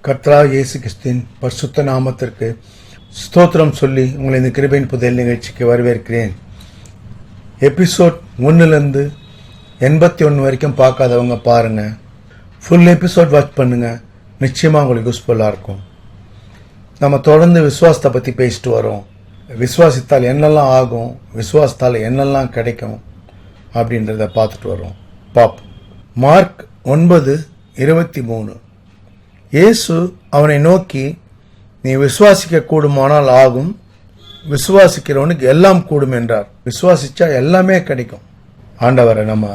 கர்த்தராகிய இயேசு கிறிஸ்துவின் பரிசுத்த நாமத்திற்கு ஸ்தோத்திரம் சொல்லி உங்களை இந்த கிருபையின் புதையல் நிகழ்ச்சிக்கு வரவேற்கிறேன். எபிசோட் 1லேருந்து 81 வரைக்கும் பார்க்காதவங்க பாருங்கள். ஃபுல் எபிசோட் வாட்ச் பண்ணுங்கள். நிச்சயமாக உங்களுக்கு யூஸ்ஃபுல்லாக இருக்கும். நம்ம தொடர்ந்து விசுவாசத்தை பற்றி பேசிட்டு வரோம். விசுவாசித்தால் என்னெல்லாம் ஆகும், விசுவாசத்தால் என்னெல்லாம் கிடைக்கும் அப்படின்றத பார்த்துட்டு வரோம். பார்ப்போம். மார்க் 9:23. இயேசு அவனை நோக்கி, நீ விசுவாசிக்க கூடுமானால் ஆகும், விசுவாசிக்கிறவனுக்கு எல்லாம் கூடும் என்றார். விசுவாசிச்சா எல்லாமே கிடைக்கும். ஆண்டவரை நம்ம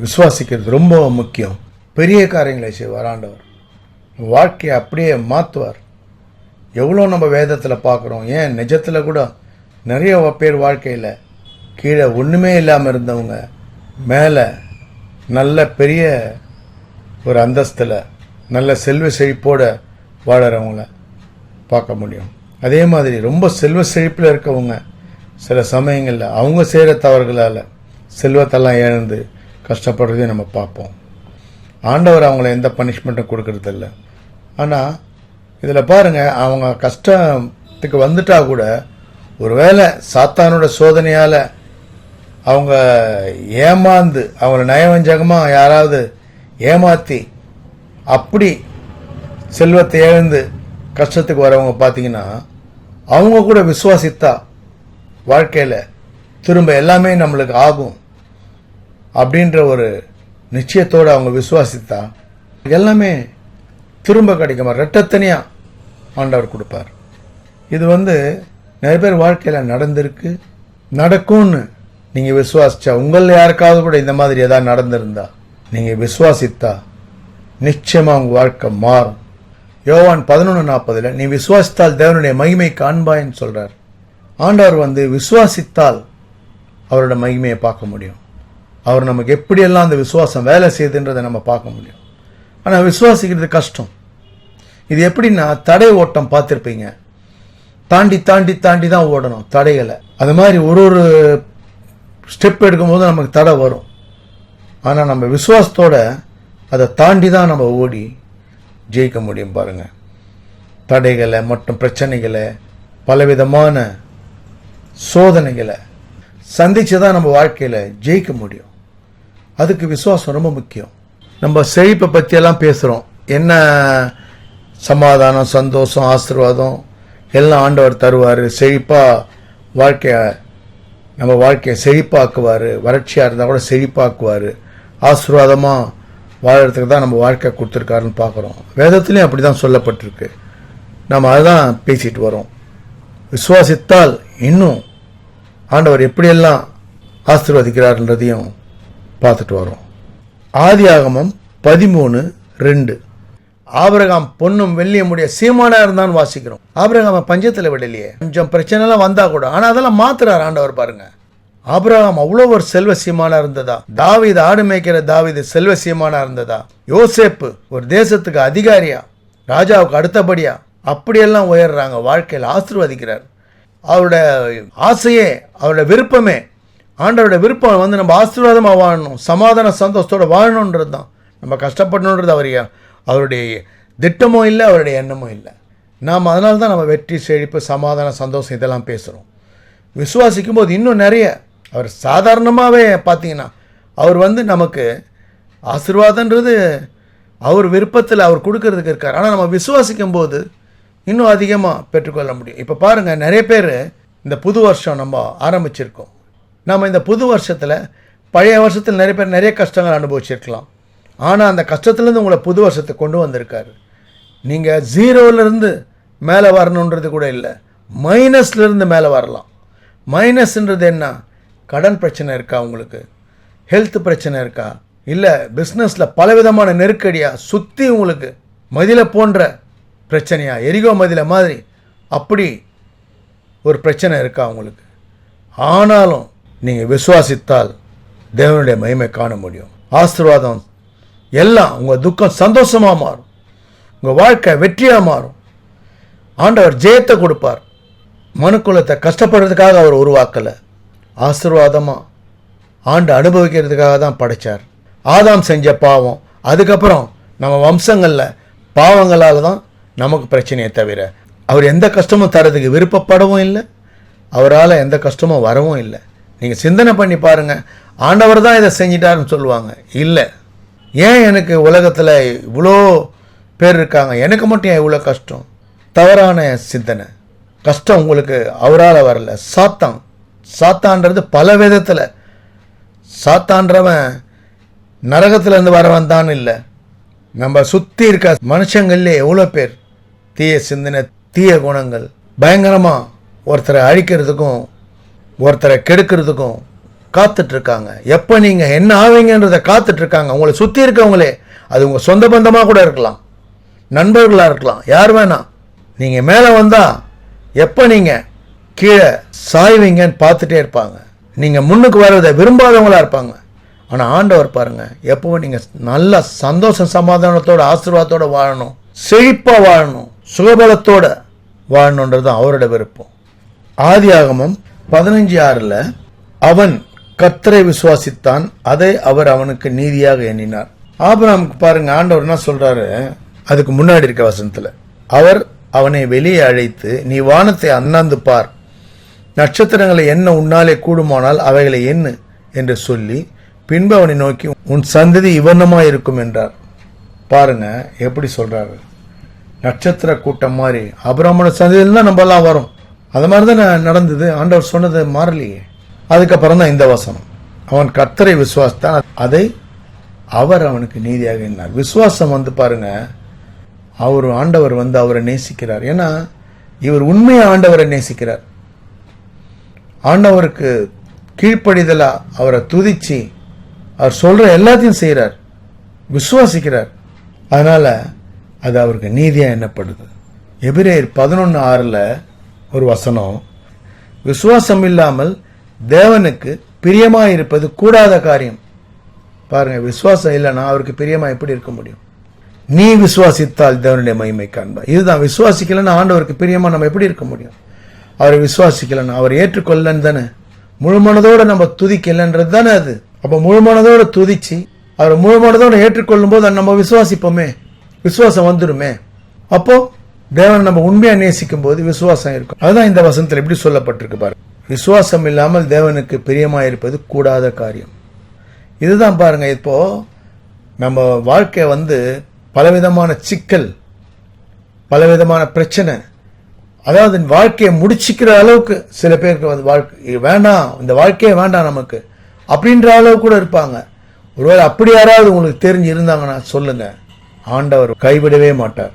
விசுவாசிக்கிறது ரொம்ப முக்கியம். பெரிய காரியங்களை செய்வார் ஆண்டவர். வாழ்க்கையை அப்படியே மாற்றுவார். எவ்வளோ நம்ம வேதத்தில் பார்க்குறோம். ஏன் நிஜத்தில் கூட நிறைய பேர் வாழ்க்கையில் கீழே ஒன்றுமே இல்லாமல் இருந்தவங்க மேலே நல்ல பெரிய ஒரு அந்தஸ்தில் நல்ல செல்வ செழிப்போடு வாழறவங்கள பார்க்க முடியும். அதே மாதிரி ரொம்ப செல்வ செழிப்பில் இருக்கவங்க சில சமயங்களில் அவங்க செய்கிற தவறுகளால் செல்வத்தெல்லாம் இழந்து கஷ்டப்படுறதையும் நம்ம பார்ப்போம். ஆண்டவர் அவங்கள எந்த பனிஷ்மெண்ட்டும் கொடுக்கறதில்ல. ஆனால் இதில் பாருங்கள், அவங்க கஷ்டத்துக்கு வந்துட்டா கூட ஒருவேளை சாத்தானோட சோதனையால் அவங்க ஏமாந்து அவங்கள நயவஞ்சகமாக யாராவது ஏமாற்றி அப்படி செல்வத்தை இழந்து கஷ்டத்துக்கு வரவங்க பார்த்தீங்கன்னா, அவங்க கூட விசுவாசித்தா வாழ்க்கையில் திரும்ப எல்லாமே நம்மளுக்கு ஆகும் அப்படின்ற ஒரு நிச்சயத்தோடு அவங்க விசுவாசித்தா எல்லாமே திரும்ப கிடைக்குமா, ரெட்டத்தனியாக ஆண்டவர் கொடுப்பார். இது நிறைய பேர் வாழ்க்கையில் நடந்திருக்கு, நடக்கும்னு நீங்கள் விசுவாசிச்சா, உங்களில் யாருக்காவது கூட இந்த மாதிரி ஏதாவது நடந்திருந்தா நீங்கள் விசுவாசித்தா நிச்சயமாக உங்கள் வாழ்க்கை மாறும். யோவான் 11:40 நீ விசுவாசித்தால் தேவனுடைய மகிமை காண்பாயின்னு சொல்கிறார். ஆண்டவர் விசுவாசித்தால் அவரோட மகிமையை பார்க்க முடியும். அவர் நமக்கு எப்படியெல்லாம் அந்த விசுவாசம் வேலை செய்யுதுன்றதை நம்ம பார்க்க முடியும். ஆனால் விசுவாசிக்கிறது கஷ்டம். இது எப்படின்னா, தடை ஓட்டம் பார்த்துருப்பீங்க. தாண்டி தாண்டி தாண்டி தான் ஓடணும் தடைகளை. அது மாதிரி ஒரு ஸ்டெப் எடுக்கும்போது நமக்கு தடை வரும். ஆனால் நம்ம விசுவாசத்தோட அதை தாண்டி தான் நம்ம ஓடி ஜெயிக்க முடியும். பாருங்கள், தடைகளை மற்றும் பிரச்சனைகளை பலவிதமான சோதனைகளை சந்தித்து தான் நம்ம வாழ்க்கையில் ஜெயிக்க முடியும். அதுக்கு விசுவாசம் ரொம்ப முக்கியம். நம்ம செழிப்பை பற்றியெல்லாம் பேசுகிறோம். என்ன சமாதானம், சந்தோஷம், ஆசீர்வாதம் எல்லாம் ஆண்டவர் தருவார். செழிப்பாக நம்ம வாழ்க்கையை செழிப்பாக்குவார். வறட்சியாக இருந்தால் கூட செழிப்பாக்குவார். ஆசீர்வாதமாக வாழறதுக்கு தான் நம்ம வாழ்க்கை கொடுத்துருக்காருன்னு பார்க்குறோம். வேதத்துலேயும் அப்படி தான் சொல்லப்பட்டிருக்கு. நம்ம அதுதான் பேசிட்டு வரோம். விசுவாசித்தால் இன்னும் ஆண்டவர் எப்படியெல்லாம் ஆசீர்வதிக்கிறார்ன்றதையும் பார்த்துட்டு வரோம். ஆதியாகமம் 13:2 ஆபிரகாம் பொன்னும் வெள்ளியமுடைய சீமானா இருந்தான்னு வாசிக்கிறோம். ஆபிரகாம பஞ்சத்தில் விடலையே, கொஞ்சம் பிரச்சனைலாம் வந்தா கூட. ஆனால் அதெல்லாம் மாத்துறார் ஆண்டவர். பாருங்க, ஆபிரகாம் அவ்வளோ ஒரு செல்வ சீமானா இருந்ததா? தாவீது ஆடு மேய்க்கிற தாவீது செல்வ சீமானா இருந்ததா? யோசேப்பு ஒரு தேசத்துக்கு அதிகாரியா, ராஜாவுக்கு அடுத்தபடியா அப்படியெல்லாம் உயர்றாங்க. வாழ்க்கையில் ஆசீர்வதிக்கிறார். அவரோட ஆசையே, அவரோட விருப்பமே, ஆண்டவரோட விருப்பம் நம்ம ஆசீர்வாதமாக வாழணும், சமாதான சந்தோஷத்தோடு வாழணுன்றது தான். நம்ம கஷ்டப்படணுன்றது அவருடைய திட்டமும் இல்லை, அவருடைய எண்ணமும் இல்லை. நாம் அதனால தான் நம்ம வெற்றி, செழிப்பு, சமாதான சந்தோஷம் இதெல்லாம் பேசுகிறோம். விசுவாசிக்கும் போது இன்னும் நிறைய, அவர் சாதாரணமாகவே பார்த்தீங்கன்னா அவர் நமக்கு ஆசீர்வாதன்றது அவர் விருப்பத்தில் அவர் கொடுக்கறதுக்கு இருக்கார். ஆனால் நம்ம விசுவாசிக்கும் போது இன்னும் அதிகமாக பெற்றுக்கொள்ள முடியும். இப்போ பாருங்கள், நிறைய பேர் இந்த புது வருஷம் நம்ம ஆரம்பிச்சிருக்கோம். நம்ம இந்த புது வருஷத்தில், பழைய வருஷத்தில் நிறைய பேர் நிறைய கஷ்டங்கள் அனுபவிச்சிருக்கலாம். ஆனால் அந்த கஷ்டத்துலேருந்து உங்களை புது வருஷத்தை கொண்டு வந்திருக்காரு. நீங்கள் 0லேருந்து மேலே வரணுன்றது கூட இல்லை, மைனஸ்லேருந்து மேலே வரலாம். மைனஸ்ன்றது என்ன? கடன் பிரச்சனை இருக்கா, உங்களுக்கு ஹெல்த் பிரச்சனை இருக்கா, இல்லை பிஸ்னஸில் பலவிதமான நெருக்கடியாக சுற்றி உங்களுக்கு மதிலை போன்ற பிரச்சனையா, எரிகோ மதிலை மாதிரி அப்படி ஒரு பிரச்சனை இருக்கா உங்களுக்கு. ஆனாலும் நீங்கள் விசுவாசித்தால் தேவனுடைய மகிமை காண முடியும். ஆசீர்வாதம் எல்லாம், உங்கள் துக்கம் சந்தோஷமாக மாறும், உங்கள் வாழ்க்கை வெற்றியாக மாறும். ஆண்டவர் ஜெயத்தை கொடுப்பார். மனுக்குலத்தை கஷ்டப்படுறதுக்காக அவர் உருவாக்கலை, ஆசீர்வாதமாக ஆண்டு அனுபவிக்கிறதுக்காக தான் படைத்தார். ஆதாம் செஞ்ச பாவம், அதுக்கப்புறம் நம்ம வம்சங்களில் பாவங்களால் தான் நமக்கு பிரச்சனையை தவிர அவர் எந்த கஷ்டமும் தரதுக்கு விருப்பப்படவும் இல்லை, அவரால் எந்த கஷ்டமும் வரவும் இல்லை. நீங்கள் சிந்தனை பண்ணி பாருங்கள், ஆண்டவர் தான் இதை செஞ்சிட்டாருன்னு சொல்லுவாங்க. இல்லை, ஏன் எனக்கு உலகத்தில் இவ்வளோ பேர் இருக்காங்க, எனக்கு மட்டும் ஏன் இவ்வளோ கஷ்டம்? தவறான சிந்தனை. கஷ்டம் உங்களுக்கு அவரால் வரல, சாத்தான்றது பல விதத்தில். சாத்தான்றவன் நரகத்திலேருந்து வரவன் தான் இல்லை, நம்ம சுற்றி இருக்க மனுஷங்கள்லே எவ்வளோ பேர் தீய சிந்தனை, தீய குணங்கள், பயங்கரமாக ஒருத்தரை அழிக்கிறதுக்கும் ஒருத்தரை கெடுக்கிறதுக்கும் காத்துட்ருக்காங்க. எப்போ நீங்கள் என்ன ஆவீங்கன்றதை காத்துட்ருக்காங்க. உங்களை சுற்றி இருக்கவங்களே, அது உங்கள் சொந்த பந்தமாக கூட இருக்கலாம், நண்பர்களாக இருக்கலாம், யார் வேணாம். நீங்கள் மேலே வந்தால் எப்போ நீங்கள் கீழே சாய்வீங்கன்னு பார்த்துட்டே இருப்பாங்க. நீங்கள் முன்னுக்கு வர்றதை விரும்பாதவங்களாக இருப்பாங்க. ஆனால் ஆண்டவர் பாருங்கள், எப்பவும் நீங்கள் நல்லா சந்தோஷம் சமாதானத்தோட ஆசீர்வாதத்தோடு வாழணும், செழிப்பாக வாழணும், சுகபலத்தோடு வாழணுன்றது அவரோட விருப்பம். ஆதியாகமம் 15:6 அவன் கர்த்தரை விசுவாசித்தான், அதை அவர் அவனுக்கு நீதியாக எண்ணினார். ஆபிரகாமுக்கு பாருங்க ஆண்டவர் என்ன சொல்றாரு, அதுக்கு முன்னாடி இருக்க வசனத்துல, அவர் அவனை வெளியே அழைத்து, நீ வானத்தை அண்ணாந்து பார், நட்சத்திரங்களை எண்ண உன்னாலே கூடுமானால் அவைகளை எண்ணு என்று சொல்லி, பின்பு அவனை நோக்கி உன் சந்ததி இவனமாய் இருக்கும் என்றார். பாருங்க எப்படி சொல்றாரு, நட்சத்திர கூட்டம் மாதிரி ஆபிரகாமோட சந்ததியில் தான் நம்ம எல்லாம் வரும். அது மாதிரி தான் நடந்தது, ஆண்டவர் சொன்னது மாறலையே. அதுக்கப்புறம் தான் இந்த வசனம், அவன் கர்த்தரை விசுவாசித்தான், அதை அவர் அவனுக்கு நீதியாக எண்ணினார். விசுவாசம் பாருங்க, அவர் ஆண்டவர் அவரை நேசிக்கிறார். ஏன்னா இவர் உண்மையா ஆண்டவரை நேசிக்கிறார். ஆண்டவருக்கு கீழ்ப்படிதலா அவரை துதிச்சு அவர் சொல்ற எல்லாத்தையும் செய்கிறார், விசுவாசிக்கிறார். அதனால அது அவருக்கு நீதியா எண்ணப்படுது. எபிரேயர் 11:6 ஒரு வசனம், விசுவாசம் இல்லாமல் தேவனுக்கு பிரியமாயிருப்பது கூடாத காரியம். பாருங்க, விசுவாசம் இல்லைன்னா அவருக்கு பிரியமா எப்படி இருக்க முடியும்? நீ விசுவாசித்தால் தேவனுடைய மகிமை காண்பாய். இதுதான், விசுவாசிக்கலன்னா ஆண்டவருக்கு பிரியமா நம்ம எப்படி இருக்க முடியும்? அவரை விசுவாசிக்கலன்னா, அவர் ஏற்றுக்கொள்ளன்னு தானே, முழு மனதோட நம்ம துதிக்கலன்றது தானே அது. அப்ப முழு மனதோட துதிச்சு அவரை முழு மனதோட ஏற்றுக்கொள்ளும் போது நம்ம விசுவாசிப்போமே, விசுவாசம் வந்துடுமே. அப்போ தேவனை நம்ம உண்மையா நேசிக்கும் போது விசுவாசம் இருக்கும். அதுதான் இந்த வசனத்தில் எப்படி சொல்லப்பட்டிருக்கு பாருங்க, விசுவாசம் இல்லாமல் தேவனுக்கு பிரியமாயிருப்பது கூடாத காரியம். இதுதான் பாருங்க, இப்போ நம்ம வாழ்க்கை பலவிதமான சிக்கல், பலவிதமான பிரச்சனை, அதாவது வாழ்க்கையை முடிச்சுக்கிற அளவுக்கு சில பேருக்கு வாழ்க்கை வேண்டாம், இந்த வாழ்க்கையே வேண்டாம் நமக்கு அப்படின்ற அளவு கூட இருப்பாங்க. ஒருவேளை அப்படி யாராவது உங்களுக்கு தெரிஞ்சு இருந்தாங்கன்னா சொல்லுங்க, ஆண்டவர் கைவிடவே மாட்டார்.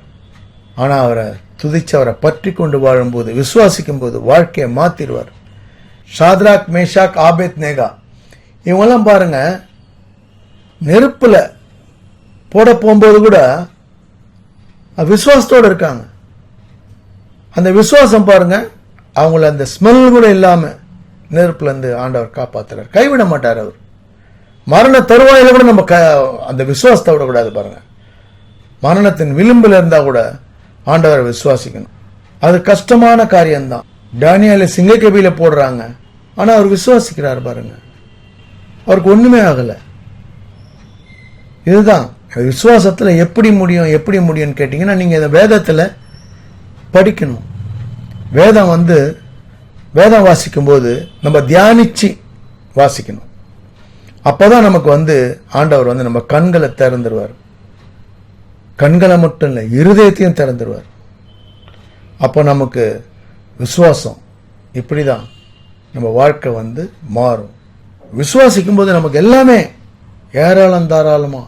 ஆனா அவரை துதிச்சு அவரை பற்றி கொண்டு வாழும்போது, விசுவாசிக்கும் போது வாழ்க்கையை மாத்திடுவார். ஷாத்ராக், மேஷாக், ஆபேத் நேகா இவங்கெல்லாம் பாருங்க, நெருப்புல போட போகும்போது கூட விசுவாசத்தோடு இருக்காங்க. அந்த விசுவாசம் பாருங்க, அவங்கள அந்த ஸ்மெல் கூட இல்லாம நெருப்புல இருந்து ஆண்டவர் காப்பாத்துறார், கைவிட மாட்டார். அவர் மரண தருவாயில கூட நம்ம அந்த விசுவாசத்தை விடக்கூடாது. பாருங்க, மரணத்தின் விளிம்பில் இருந்தா கூட ஆண்டவரை விசுவாசிக்கணும். அது கஷ்டமான காரியம்தான். டானியேலை சிங்கக்கபியில போடுறாங்க, ஆனா அவர் விசுவாசிக்கிறார். பாருங்க, அவருக்கு ஒண்ணுமே ஆகல. இதுதான் விசுவாசத்துல எப்படி முடியும் கேட்டீங்கன்னா, நீங்க இந்த வேதத்துல படிக்கணும். வேதம் வாசிக்கும் போது நம்ம தியானிச்சு வாசிக்கணும். அப்பதான் நமக்கு ஆண்டவர் நம்ம கண்களை திறந்துருவார். கண்களை மட்டும் இல்லை, இருதயத்தையும் திறந்துருவார். அப்போ நமக்கு விசுவாசம் இப்படிதான் நம்ம வாழ்க்கை மாறும். விசுவாசிக்கும் போது நமக்கு எல்லாமே ஏராளம் தாராளமா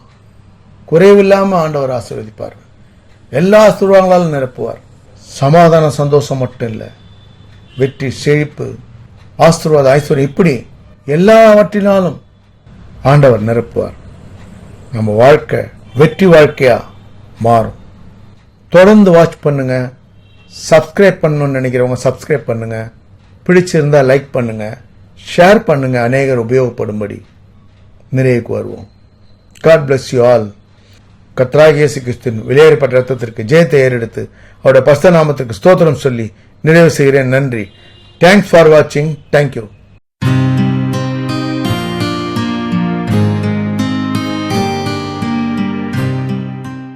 குறைவில்லாம ஆண்டவர் ஆசீர்வதிப்பார். எல்லா ஆசீர்வாதங்களாலும் நிரப்புவார். சமாதான சந்தோஷம் மட்டும் இல்லை, வெற்றி, செழிப்பு, ஆசீர்வாத, ஐஸ்வர்யம், இப்படி எல்லாவற்றினாலும் ஆண்டவர் நிரப்புவார். நம்ம வாழ்க்கை வெற்றி வாழ்க்கையா மாறும். தொடர்ந்து வாட்ச் பண்ணுங்க. சப்ஸ்கிரைப் பண்ணணும்னு நினைக்கிறவங்க சப்ஸ்கிரைப் பண்ணுங்க. பிடிச்சிருந்தா லைக் பண்ணுங்க, ஷேர் பண்ணுங்க, அநேகர் உபயோகப்படும்படி நிறைவுக்கு வருவோம். God bless you all. கர்த்தராகிய இயேசு கிறிஸ்துவின் வெளியேறப்பட்ட ரத்தத்திற்கு ஜெயத்தை ஏறெடுத்து அவருடைய பரிசுத்த நாமத்திற்கு ஸ்தோத்திரம் சொல்லி நிறைவு செய்கிறேன். நன்றி. தேங்க்ஸ் ஃபார் வாட்சிங். தேங்க்யூ.